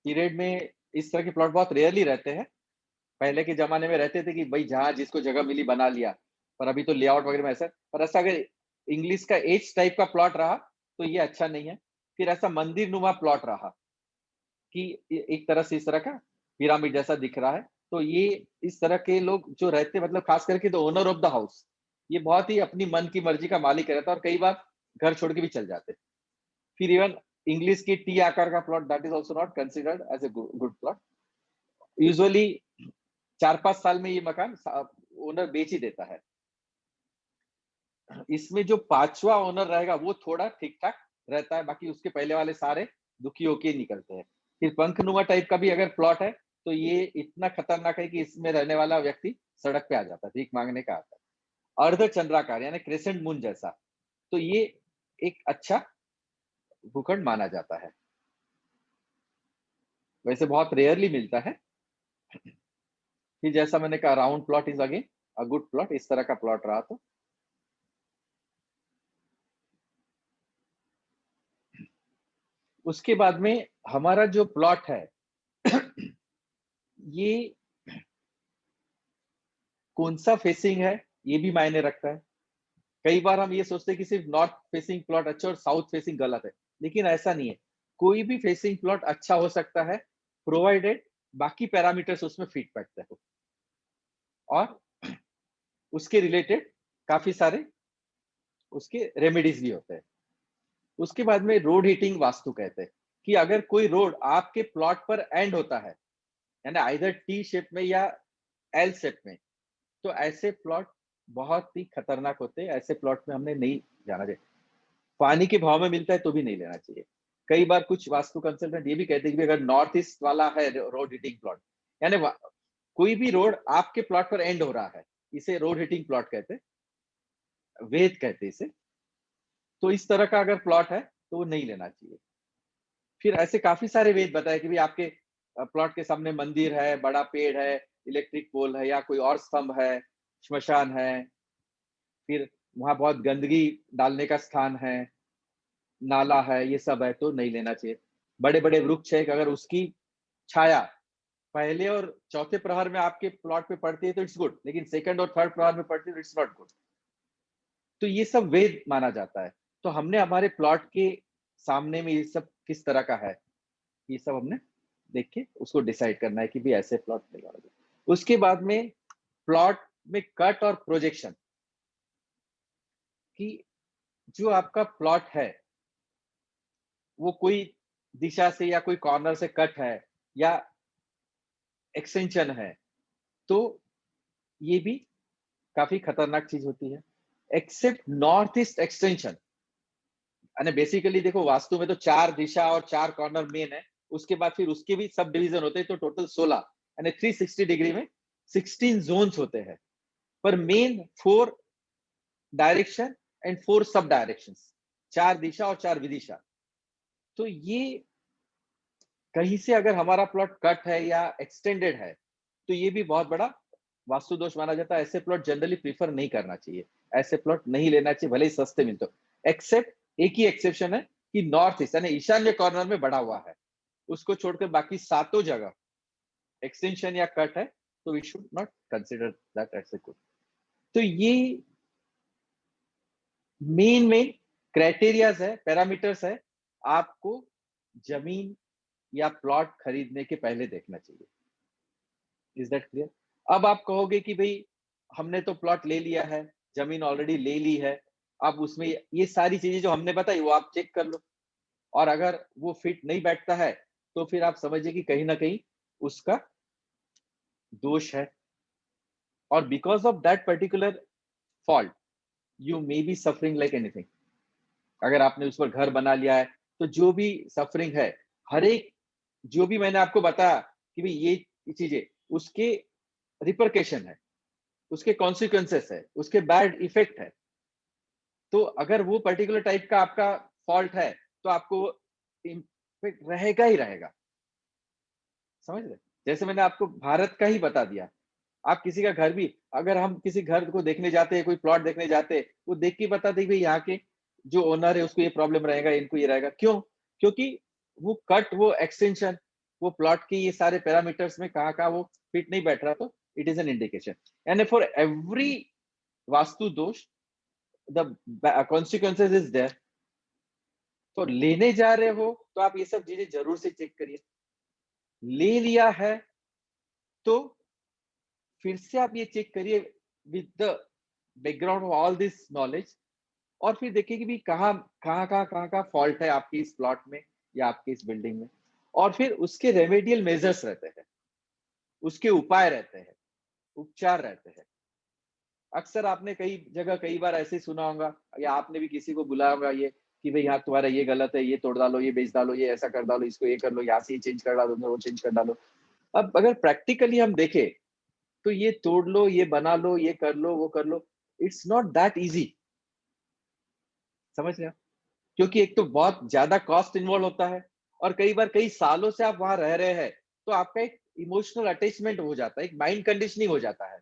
A: पीरियड में इस तरह के प्लॉट बहुत रेयरली रहते हैं। पहले के जमाने में रहते थे कि भाई जहां जिसको जगह मिली बना लिया, पर अभी तो लेआउट वगैरह में ऐसा, पर ऐसा अगर इंग्लिश का एच टाइप का प्लॉट रहा तो ये अच्छा नहीं है। फिर ऐसा मंदिर नुमा प्लॉट रहा कि एक तरह से इस तरह का पिरामिड जैसा दिख रहा है, तो ये इस तरह के लोग जो रहते मतलब खास करके the owner of the house, ये बहुत ही अपनी मन की मर्जी का मालिक रहता है और कई बार घर छोड़ के भी चल जाते। फिर इवन इंग्लिश की टी आकार का plot that is also not considered as a good plot. Usually 4-5 साल में ये मकान ओनर बेच ही देता है। इसमें जो 5वां ओनर रहेगा वो थोड़ा ठीक ठाक रहता है, बाकी उसके पहले वाले सारे दुखी होके निकलते हैं। फिर पंखनुमा टाइप का भी अगर प्लॉट है तो ये इतना खतरनाक है कि इसमें रहने वाला व्यक्ति सड़क पे आ जाता है, भीख मांगने का आता है। अर्ध चंद्राकार यानी क्रेसेंट मून जैसा, तो ये एक अच्छा भूखंड माना जाता है, वैसे बहुत रेयरली मिलता है। फिर जैसा मैंने कहा round plot is again a good plot, इस तरह का प्लॉट रहा तो। उसके बाद में हमारा जो प्लॉट है ये कौन सा फेसिंग है ये भी मायने रखता है। कई बार हम ये सोचते हैं कि सिर्फ नॉर्थ फेसिंग प्लॉट अच्छा और साउथ फेसिंग गलत है, लेकिन ऐसा नहीं है। कोई भी फेसिंग प्लॉट अच्छा हो सकता है प्रोवाइडेड बाकी पैरामीटर्स उसमें फिट बैठते हो, और उसके रिलेटेड काफी सारे उसके रेमेडीज भी होते हैं। उसके बाद में रोड हीटिंग वास्तु कहते हैं कि अगर कोई रोड आपके प्लॉट पर एंड होता है, यानी आइदर टी शेप में या एल शेप में, तो ऐसे प्लॉट बहुत ही खतरनाक होते हैं। ऐसे प्लॉट में हमने नहीं जाना चाहिए। पानी के भाव में मिलता है तो भी नहीं लेना चाहिए। कई बार कुछ वास्तु कंसल्टेंट ये भी कहते हैं कि अगर नॉर्थ ईस्ट वाला है रोड हीटिंग प्लॉट, यानी कोई भी रोड आपके प्लॉट पर एंड हो रहा है, इसे रोड हीटिंग प्लॉट कहते हैं, वेद कहते हैं इसे। तो इस तरह का अगर प्लॉट है तो वो नहीं लेना चाहिए। फिर ऐसे काफी सारे वेद बताए कि भी आपके प्लॉट के सामने मंदिर है, बड़ा पेड़ है, इलेक्ट्रिक पोल है या कोई और स्तंभ है, श्मशान है, फिर वहां बहुत गंदगी डालने का स्थान है, नाला है, ये सब है तो नहीं लेना चाहिए। बड़े बड़े वृक्ष है, अगर उसकी छाया पहले और चौथे प्रहर में आपके प्लॉट पे पड़ती है तो इट्स गुड, लेकिन सेकंड और थर्ड प्रहर में पड़ती है तो इट्स नॉट गुड। तो ये सब वेद माना जाता है। तो हमने हमारे प्लॉट के सामने में ये सब किस तरह का है, ये सब हमने देख के उसको डिसाइड करना है कि भी ऐसे प्लॉट नहीं। उसके बाद में प्लॉट में कट और प्रोजेक्शन, कि जो आपका प्लॉट है वो कोई दिशा से या कोई कॉर्नर से कट है या एक्सटेंशन है, तो ये भी काफी खतरनाक चीज होती है। एक्सेप्ट नॉर्थ ईस्ट एक्सटेंशन, यानी बेसिकली देखो वास्तु में तो 4 दिशा और 4 कॉर्नर मेन है, उसके बाद फिर उसके भी सब डिवीजन होते हैं, तो टोटल 16 यानी 360 डिग्री में 16 जोन्स होते हैं, पर मेन 4 डायरेक्शन एंड 4 सब डायरेक्शंस, 4 दिशा और 4 विदिशा। तो ये कहीं से अगर हमारा प्लॉट कट है या एक्सटेंडेड है तो ये भी बहुत बड़ा वास्तु दोष माना जाता है। ऐसे प्लॉट जनरली प्रीफर नहीं करना चाहिए, ऐसे प्लॉट नहीं लेना चाहिए, भले ही सस्ते मिलते हो। एक्सेप्ट एक ही एक्सेप्शन है कि नॉर्थ ईस्ट यानी ईशान्य कॉर्नर में बड़ा हुआ है, उसको छोड़कर बाकी सातों जगह एक्सटेंशन या कट है, तो we should not consider that as a good. तो ये मेन क्राइटेरियाज है, पैरामीटर्स है, आपको जमीन या प्लॉट खरीदने के पहले देखना चाहिए। Is that clear? अब आप कहोगे कि भाई हमने तो प्लॉट ले लिया है, जमीन ऑलरेडी ले ली है, अब उसमें ये सारी चीजें जो हमने बताई वो आप चेक कर लो, और अगर वो फिट नहीं बैठता है तो फिर आप समझिए कि कहीं ना कहीं उसका दोष है, और because of that particular fault you may be suffering like anything. अगर आपने उस पर घर बना लिया है तो जो भी सफरिंग है, हर एक जो भी मैंने आपको बताया कि भाई ये चीजें, उसके रिपरकेशन है, उसके कॉन्सिक्वेंसेस है, उसके बैड इफेक्ट है। तो अगर वो पर्टिकुलर टाइप का आपका फॉल्ट है तो आपको इम्पैक्ट रहेगा ही रहेगा। समझ रहे? जैसे मैंने आपको भारत का ही बता दिया, आप किसी का घर भी, अगर हम किसी घर को देखने जाते हैं, कोई प्लॉट देखने जाते हैं, वो देख के बता दे भाई यहाँ के जो ओनर है उसको ये प्रॉब्लम रहेगा, इनको ये रहेगा। क्यों? क्योंकि वो कट, वो एक्सटेंशन, वो प्लॉट के ये सारे पैरामीटर्स में कहाँ कहाँ वो फिट नहीं बैठ रहा, तो it is an indication. And for every vastu दोष द कॉन्सिक्वेंसेज इज देयर। तो लेने जा रहे हो तो आप ये सब चीजें जरूर से चेक करिए। ले लिया है तो फिर से आप ये चेक करिए with the background of all this knowledge, और फिर देखिए कि भी कहाँ फॉल्ट है आपकी इस प्लॉट में या आपकी इस बिल्डिंग में, और फिर उसके रेमेडियल मेजर्स रहते हैं, उसके उपाय रहते हैं, उपचार रहते हैं। अक्सर आपने कई जगह कई बार ऐसे ही सुना होगा, या आपने भी किसी को बुलाया होगा ये कि भाई यहाँ तुम्हारा ये गलत है, ये तोड़ डालो, ये बेच डालो, ये ऐसा कर डालो, इसको ये कर लो, यहाँ से ये चेंज कर डालो, वो चेंज कर डालो। अब अगर प्रैक्टिकली हम देखें तो ये तोड़ लो, ये बना लो, ये कर लो, वो कर लो, इट्स नॉट दैट इजी। समझ रहे हो? क्योंकि एक तो बहुत ज्यादा कॉस्ट इन्वॉल्व होता है, और कई बार कई सालों से आप वहां रह रहे हैं, तो आपका एक इमोशनल अटैचमेंट हो जाता है, एक माइंड कंडीशनिंग हो जाता है।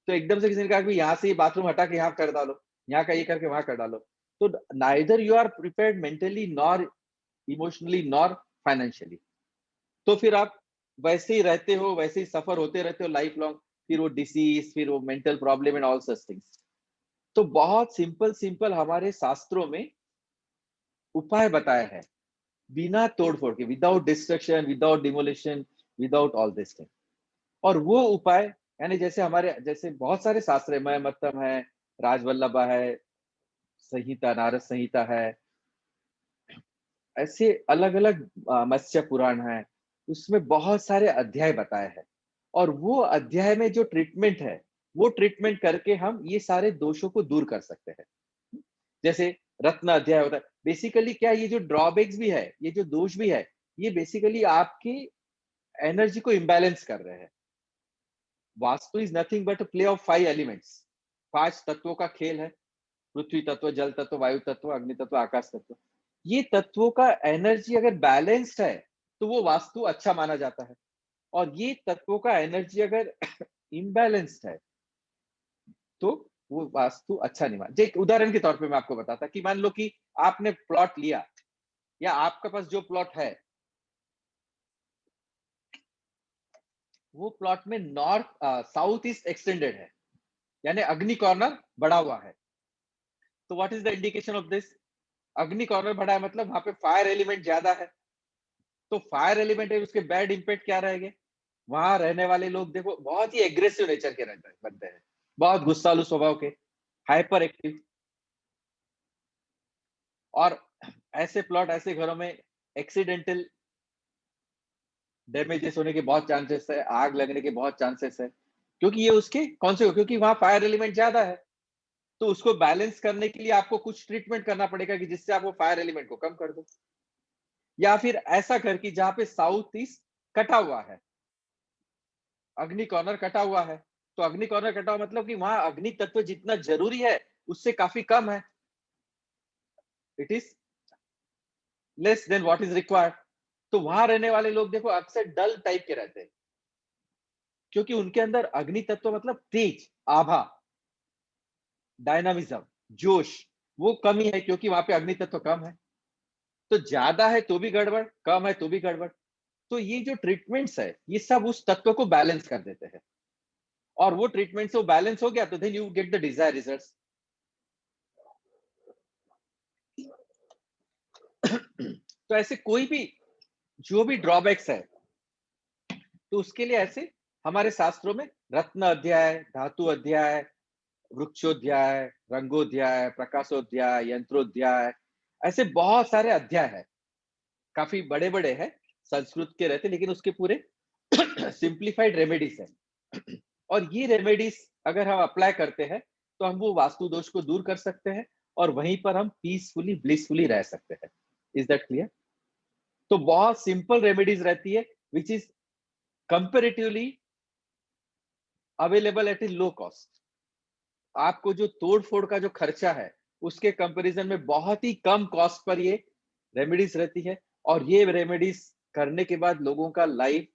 A: तो एकदम से किसी ने कहा कि यहाँ से ये बाथरूम हटा के यहाँ कर डालो, यहाँ का ये करके वहां कर डालो, तो neither you are prepared mentally nor emotionally nor financially. तो फिर आप वैसे ही रहते हो, वैसे ही सफर होते रहते हो लाइफ लॉन्ग, फिर वो डिसीज, फिर वो mental problem and all such things. तो बहुत सिंपल सिंपल हमारे शास्त्रों में उपाय बताया है, बिना तोड़फोड़ के, without destruction, without demolition, without all this thing. और वो उपाय यानी जैसे हमारे जैसे बहुत सारे शास्त्र है, मयमत्तम है, राजवल्लभा है, संहिता, नारद संहिता है, ऐसे अलग अलग मत्स्य पुराण है, उसमें बहुत सारे अध्याय बताए हैं। और वो अध्याय में जो ट्रीटमेंट है, वो ट्रीटमेंट करके हम ये सारे दोषों को दूर कर सकते हैं। जैसे रत्न अध्याय होता है, बेसिकली क्या, ये जो ड्रॉबैक्स भी है, ये जो दोष भी है, ये बेसिकली आपकी एनर्जी को इम्बैलेंस कर रहे हैं। Vastu is nothing but play of 5 elements, 5 तत्वों का खेल है। पृथ्वी तत्व, जल तत्व, वायु तत्व, अग्नि तत्व, आकाश तत्व। ये तत्वों का एनर्जी अगर बैलेंस्ड है तो वो वास्तु अच्छा माना जाता है, और ये तत्वों का एनर्जी अगर इम्बैलेंस्ड है तो वो वास्तु अच्छा नहीं माना। एक उदाहरण के तौर पे मैं आपको बताता कि मान लो कि आपने प्लॉट लिया, या आपके पास जो प्लॉट है वो प्लॉट में नॉर्थ साउथ ईस्ट एक्सटेंडेड है, यानी अग्नि कॉर्नर बढ़ा हुआ है। तो what is the indication of this? अग्नि कॉर्नर बढ़ा है मतलब वहां पे फायर एलिमेंट ज्यादा है। तो फायर एलिमेंट है, उसके बैड इंपैक्ट क्या रहेंगे? वहां रहने वाले लोग देखो बहुत ही एग्रेसिव नेचर के रहते हैं, बनते हैं, बहुत गुस्सालु स्वभाव के, हाइपर एक्टिव। और ऐसे प्लॉट, ऐसे घरों में एक्सीडेंटल डैमेजेस होने के बहुत चांसेस है, आग लगने के बहुत चांसेस है, क्योंकि ये उसके कौन से, क्योंकि वहां फायर एलिमेंट ज्यादा है। तो उसको बैलेंस करने के लिए आपको कुछ ट्रीटमेंट करना पड़ेगा कि जिससे आप वो फायर एलिमेंट को कम कर दो। या फिर ऐसा घर की जहां पे साउथ ईस्ट कटा हुआ है, अग्नि कॉर्नर कटा हुआ है, तो अग्नि कॉर्नर कटा हुआ मतलब कि वहां अग्नि तत्व जितना जरूरी है उससे काफी कम है, it is less than what is required. तो वहां रहने वाले लोग देखो अक्सर डल टाइप के रहते हैं, क्योंकि उनके अंदर अग्नि तत्व मतलब तेज, आभा, डायनामिज्म, जोश, वो कमी है, क्योंकि वहां पे अग्नि तत्व कम है। तो ज्यादा है तो भी गड़बड़, कम है तो भी गड़बड़। तो ये जो ट्रीटमेंट्स है, ये सब उस तत्व को बैलेंस कर देते हैं, और वो ट्रीटमेंट से वो बैलेंस हो गया तो then you get the desire results. तो ऐसे कोई भी जो भी ड्रॉबैक्स है, तो उसके लिए ऐसे हमारे शास्त्रों में रत्न अध्याय, धातु अध्याय, वृक्षोध्याय, रंगोध्याय, प्रकाशोध्याय, यंत्रोध्याय, ऐसे बहुत सारे अध्याय है। काफी बड़े बड़े हैं, संस्कृत के रहते, लेकिन उसके पूरे सिंप्लीफाइड रेमेडीज है। और ये रेमेडीज अगर हम अप्लाई करते हैं तो हम वो वास्तु दोष को दूर कर सकते हैं, और वहीं पर हम पीसफुली ब्लिसफुली रह सकते हैं। Is that clear? तो बहुत सिंपल रेमेडीज रहती है, which is comparatively available at A low cost. आपको जो तोड़ फोड़ का जो खर्चा है, उसके कंपैरिजन में बहुत ही कम कॉस्ट पर ये रेमेडीज रहती है। और ये रेमेडीज करने के बाद लोगों का लाइफ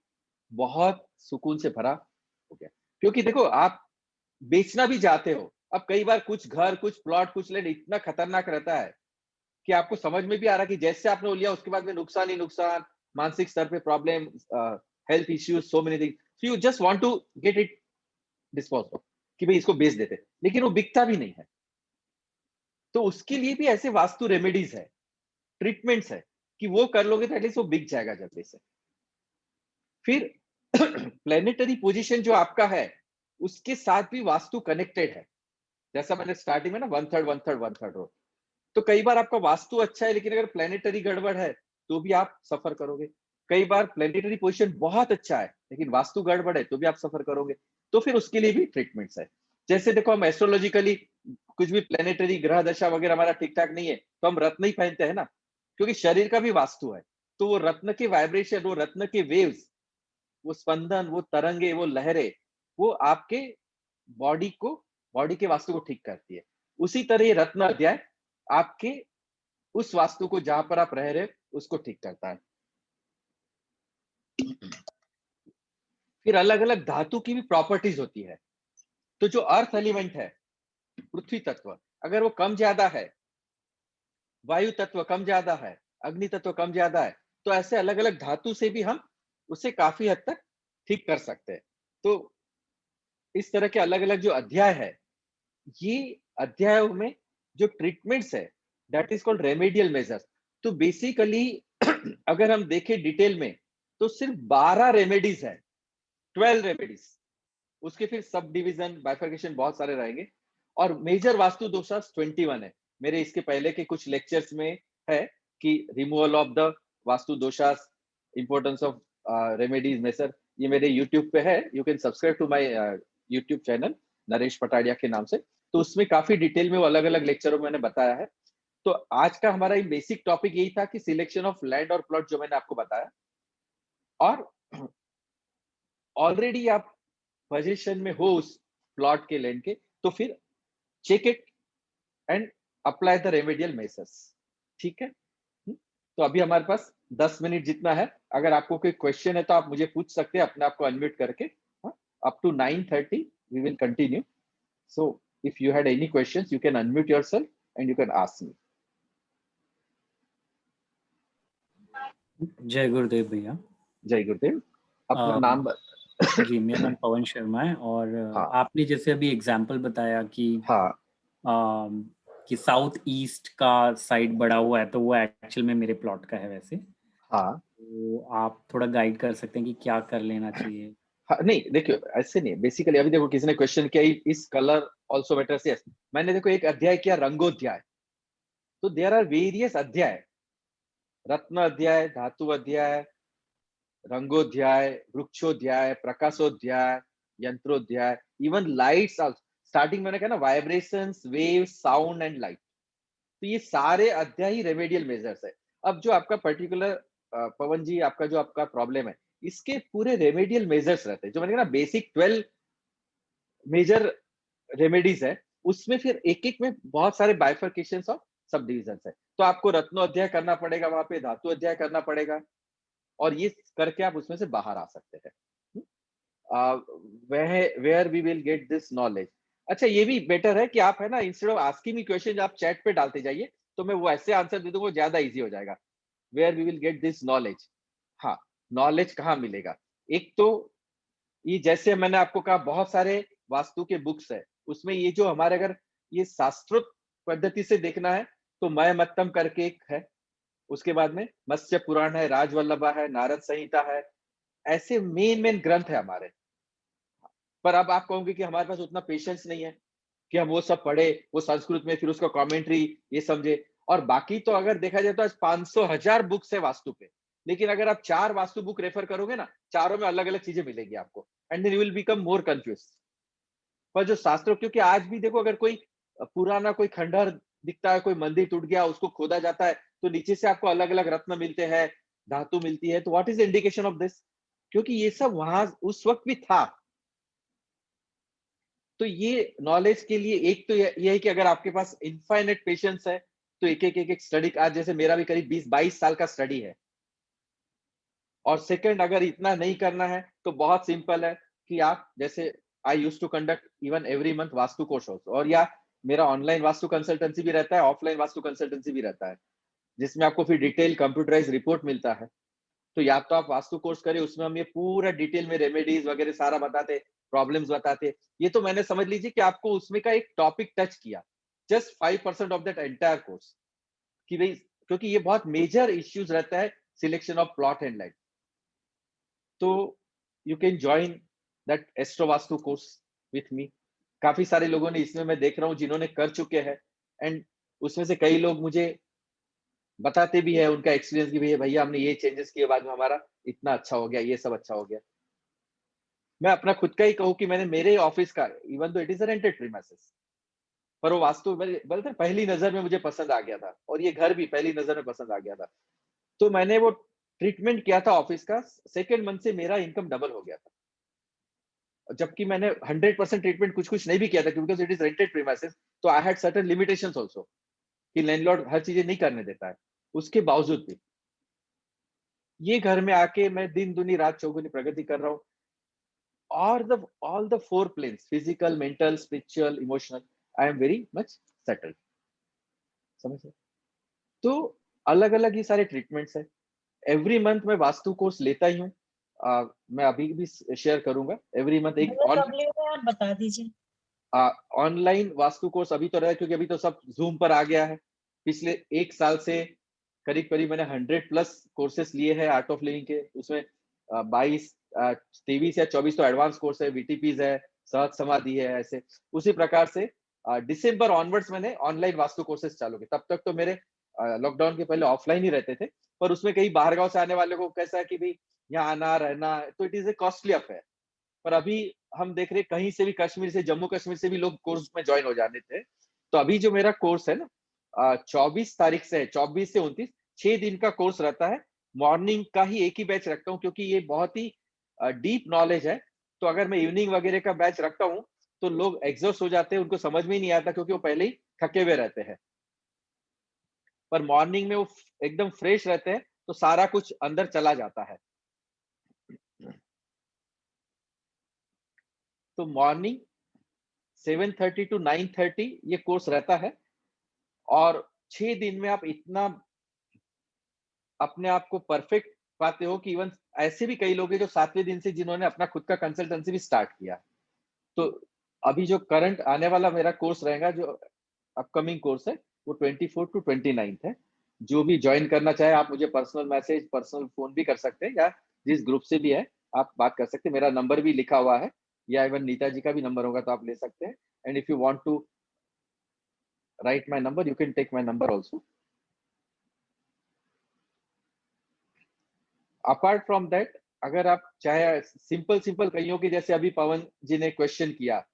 A: बहुत सुकून से भरा हो गया। क्योंकि देखो, आप बेचना भी चाहते हो, अब कई बार कुछ घर, कुछ प्लॉट, कुछ लैंड इतना खतरनाक रहता है कि आपको समझ में भी आ रहा है कि जैसे आपने वो लिया उसके बाद में नुकसान ही नुकसान, मानसिक स्तर पे problem, health issues, so many things, so you just want to get it dispose of, कि भाई इसको बेच देते, लेकिन वो बिकता भी नहीं है। तो उसके लिए भी ऐसे वास्तु रेमेडीज है, ट्रीटमेंट्स है, कि वो कर लोगे तो एटलीस्ट वो बिक जाएगा जल्दी से। फिर प्लेनेटरी पोजीशन जो आपका है, उसके साथ भी वास्तु कनेक्टेड है। जैसा मैंने स्टार्टिंग में ना, one third one third one third role. तो कई बार आपका वास्तु अच्छा है, लेकिन अगर प्लेनेटरी गड़बड़ है तो भी आप सफर करोगे। कई बार प्लेनेटरी पोजीशन बहुत अच्छा है, लेकिन वास्तु गड़बड़ है तो भी आप सफर करोगे। तो फिर उसके लिए भी ट्रीटमेंट्स है। जैसे देखो, हम एस्ट्रोलॉजिकली कुछ भी प्लेनेटरी ग्रह दशा वगैरह हमारा ठीक ठाक नहीं है, तो हम रत्न ही पहनते हैं ना, क्योंकि शरीर का भी वास्तु है। तो वो रत्न के वाइब्रेशन, वो रत्न के वेव्स, वो स्पंदन, वो तरंगे, वो लहरें, वो आपके बॉडी को, बॉडी के वास्तु को ठीक करती है। उसी तरह ये रत्न अध्याय आपके उस वास्तु को, जहां पर आप रह रहे हो, उसको ठीक करता है। फिर अलग अलग धातु की भी प्रॉपर्टीज होती है। तो जो अर्थ एलिमेंट है, पृथ्वी तत्व, अगर वो कम ज्यादा है, वायु तत्व कम ज्यादा है, अग्नि तत्व कम ज्यादा है, तो ऐसे अलग अलग धातु से भी हम उसे काफी हद तक ठीक कर सकते हैं। तो इस तरह के अलग अलग जो अध्याय है, ये अध्यायों में जो ट्रीटमेंट्स है, that is called remedial measures. तो बेसिकली अगर हम देखें डिटेल में, तो सिर्फ 12 रेमेडीज है, 12 रेमेडीज। उसके फिर सब डिवीजन, बाइफर्केशन बहुत सारे रहेंगे। और मेजर वास्तु दोषास 21 है। मेरे इसके पहले के कुछ लेक्चर्स में है कि removal of the vastu doshas, importance of remedies major, ये मेरे यूट्यूब पे है। You can subscribe to my YouTube channel, Naresh Patadia के नाम से। तो उसमें काफी डिटेल में वो अलग अलग लेक्चरों में मैंने बताया है। तो आज का हमारा बेसिक टॉपिक यही था कि सिलेक्शन ऑफ लैंड और प्लॉट, जो मैंने आपको बताया। और ऑलरेडी आप पोजीशन में हो उस प्लॉट के लैंड के, तो फिर check it and apply the remedial measures. ठीक है? तो अभी हमारे पास 10 मिनट जितना है। अगर आपको कोई क्वेश्चन है तो आप मुझे पूछ सकते हैं, अपने आप को अनम्यूट करके। Up to 9:30 we will continue. So if you had any questions, you can unmute yourself and you can ask me.
D: जय गुरुदेव भैया।
A: जय गुरुदेव। अपना नाम
D: जी, मेरा नाम पवन शर्मा है। और
A: हाँ
D: आपने जैसे अभी एग्जाम्पल बताया कि
A: हाँ
D: कि साउथ ईस्ट का साइड बड़ा हुआ है, तो वो एक्चुअल में मेरे प्लॉट का है वैसे।
A: हाँ
D: तो आप थोड़ा गाइड कर सकते हैं कि क्या कर लेना चाहिए?
A: हाँ। नहीं देखियो, ऐसे नहीं। बेसिकली अभी देखो, किसी ने क्वेश्चन किया इस कलर ऑल्सो मैटर्स। यस, मैंने देखो एक अध्याय किया, रंगोध्याय। तो देयर आर वेरियस अध्याय, रत्न अध्याय, धातु अध्याय, रंगोध्याय, वृक्षोध्याय, प्रकाशोध्याय, यंत्रोध्याय, इवन लाइट्स आल्सो। स्टार्टिंग मैंने कहा ना, vibrations, wave, sound and light. तो ये सारे अध्याय ही रेमेडियल मेजर्स है। अब जो आपका पर्टिकुलर पवन जी, आपका जो आपका प्रॉब्लम है, इसके पूरे रेमेडियल मेजर्स रहते हैं। जो मैंने कहा ना, बेसिक 12 मेजर रेमेडीज है, उसमें फिर एक एक में बहुत सारे बाइफर्केशंस और सब डिविजन है। तो आपको रत्नो अध्याय करना पड़ेगा, वहां पे धातु अध्याय करना पड़ेगा, और ये करके आप उसमें से बाहर आ सकते हैं। Where we will get this knowledge. अच्छा, ये भी बेटर है कि आप है ना, instead of asking me question आप चैट पे डालते जाइए, तो मैं वो ऐसे आंसर दे दूंगा, ज्यादा इजी हो जाएगा। Where we will get this knowledge. हाँ, नॉलेज कहाँ मिलेगा? एक तो ये जैसे मैंने आपको कहा बहुत सारे वास्तु के बुक्स है, उसमें ये जो हमारे अगर ये शास्त्रोक्त पद्धति से देखना है तो मय मत्तम करके एक है, उसके बाद में मत्स्य पुराण है, राजवल्लभा है, नारद संहिता है, ऐसे मेन मेन ग्रंथ है हमारे। पर अब आप कहोगे कि हमारे पास उतना पेशेंस नहीं है कि हम वो सब पढ़े, वो संस्कृत में, फिर उसका कमेंट्री ये समझे। और बाकी तो अगर देखा जाए तो आज 500,000 बुक्स है वास्तु पे, लेकिन अगर आप 4 वास्तु बुक रेफर करोगे ना, चारों में अलग अलग चीजें मिलेगी आपको, and then you will become more confuse. पर जो शास्त्रों, क्योंकि आज भी देखो, अगर कोई पुराना कोई खंडहर दिखता है, कोई मंदिर टूट गया, उसको खोदा जाता है, तो नीचे से आपको अलग अलग रत्न मिलते हैं, धातु मिलती है, तो what is the indication of this? क्योंकि ये सब वहां उस वक्त भी था। तो ये नॉलेज के लिए एक तो ये है कि अगर आपके पास इनफाइनेट पेशेंस है, तो एक स्टडी, आज जैसे मेरा भी करीब 20-22 साल का स्टडी है। और सेकंड, अगर इतना नहीं करना है तो बहुत सिंपल है कि आप जैसे, I use to conduct even every month vastu course also, और या मेरा ऑनलाइन वास्तु कंसल्टेंसी भी रहता है, ऑफलाइन वास्तु कंसल्टेंसी भी रहता है, जिसमें आपको फिर डिटेल कंप्यूटराइज रिपोर्ट मिलता है। तो या तो आप वास्तु कोर्स करें, उसमें हम ये पूरा डिटेल में रेमेडीज वगैरह सारा बताते, प्रॉब्लम्स बताते। ये तो मैंने समझ लीजिए कि आपको उसमें का एक टॉपिक टच किया, just 5% of that entire course, कि भाई क्योंकि ये बहुत मेजर इश्यूज रहता है, selection of plot and land. तो you can join that astro vastu course with me. काफी सारे लोगों ने इसमें मैं देख रहा हूँ जिन्होंने कर चुके हैं, एंड उसमें से कई लोग मुझे बताते भी है उनका एक्सपीरियंस कि भैया भैया हमने ये चेंजेस किए, बाद में हमारा इतना अच्छा हो गया, ये सब अच्छा हो गया। मैं अपना खुद का ही कहूँ कि मैंने मेरे ऑफिस का, even though it is rented premises, पर वो वास्तु बोलते पहली नजर में मुझे पसंद आ गया था, और ये घर भी पहली नजर में पसंद आ गया था। तो मैंने वो ट्रीटमेंट किया था ऑफिस का, सेकेंड मंथ से मेरा इनकम डबल हो गया था, जबकि मैंने 100% ट्रीटमेंट कुछ कुछ नहीं भी किया था, क्योंकि इट इज रेंटेड प्रीमाइसेस। तो I had certain limitations also, कि लैंडलॉर्ड हर चीजें नहीं करने देता है। उसके बावजूद भी ये घर में आके मैं दिन दुनी रात चौगुनी प्रगति कर रहा हूँ, और the all the 4 planes, physical, mental, spiritual, emotional, I am very much settled. समझ रहे? तो अलग अलग ये सारे ट्रीटमेंट्स है। एवरी मंथ मैं वास्तु कोर्स लेता ही हूँ। मैं अभी भी शेयर करूंगा, एवरी मंथ एक
C: डब्ल्यू में आप बता दीजिए।
A: ऑनलाइन वास्तु कोर्स अभी तो रहा है, क्योंकि अभी तो सब जूम पर आ गया है। पिछले 1 साल से करीब करीब मैंने 100+ कोर्सेस लिए हैं आर्ट ऑफ लिविंग के। उसमें 22 23 या 24 तो एडवांस कोर्स है, वीटीपीज है, सहज समाधि है, ऐसे उसी प्रकार से दिसंबर ऑनवर्ड्स मैंने ऑनलाइन वास्तु कोर्सेस चालू किए। तब तक तो मेरे लॉकडाउन के पहले ऑफलाइन ही रहते थे, पर उसमें कई बाहर गांव से आने वाले को कैसा है कि भाई यहाँ आना रहना, तो it is a costly affair. पर अभी हम देख रहे कहीं से भी, कश्मीर से, जम्मू कश्मीर से भी लोग कोर्स में ज्वाइन हो जाने थे। तो अभी जो मेरा कोर्स है ना, 24 तारीख से, 24 से 29, 6 दिन का कोर्स रहता है। मॉर्निंग का ही एक ही बैच रखता हूँ, क्योंकि ये बहुत ही डीप नॉलेज है। तो अगर मैं इवनिंग वगैरह का बैच रखता हूँ तो लोग एग्जॉस्ट हो जाते हैं, उनको समझ में ही नहीं आता, क्योंकि वो पहले ही थके हुए रहते हैं। पर मॉर्निंग में वो एकदम फ्रेश रहते हैं, तो सारा कुछ अंदर चला जाता है। तो मॉर्निंग 7:30 टू 9:30 ये कोर्स रहता है, और 6 दिन में आप इतना अपने आप को परफेक्ट पाते हो कि इवन ऐसे भी कई लोग हैं जो 7वें दिन से जिन्होंने अपना खुद का कंसल्टेंसी भी स्टार्ट किया। तो अभी जो करंट आने वाला मेरा कोर्स रहेगा, जो अपकमिंग कोर्स है, वो 24 टू 29 है। जो भी ज्वाइन करना चाहे, आप मुझे पर्सनल मैसेज, पर्सनल फोन भी कर सकते हैं, या जिस ग्रुप से भी है आप बात कर सकते हैं। मेरा नंबर भी लिखा हुआ है, या इवन नीता जी का भी नंबर होगा तो आप ले सकते हैं। And if you want to write my number, you can take my number also. Apart from that, अगर आप चाहे सिंपल सिंपल कहियो कि जैसे अभी पवन जी ने क्वेश्चन किया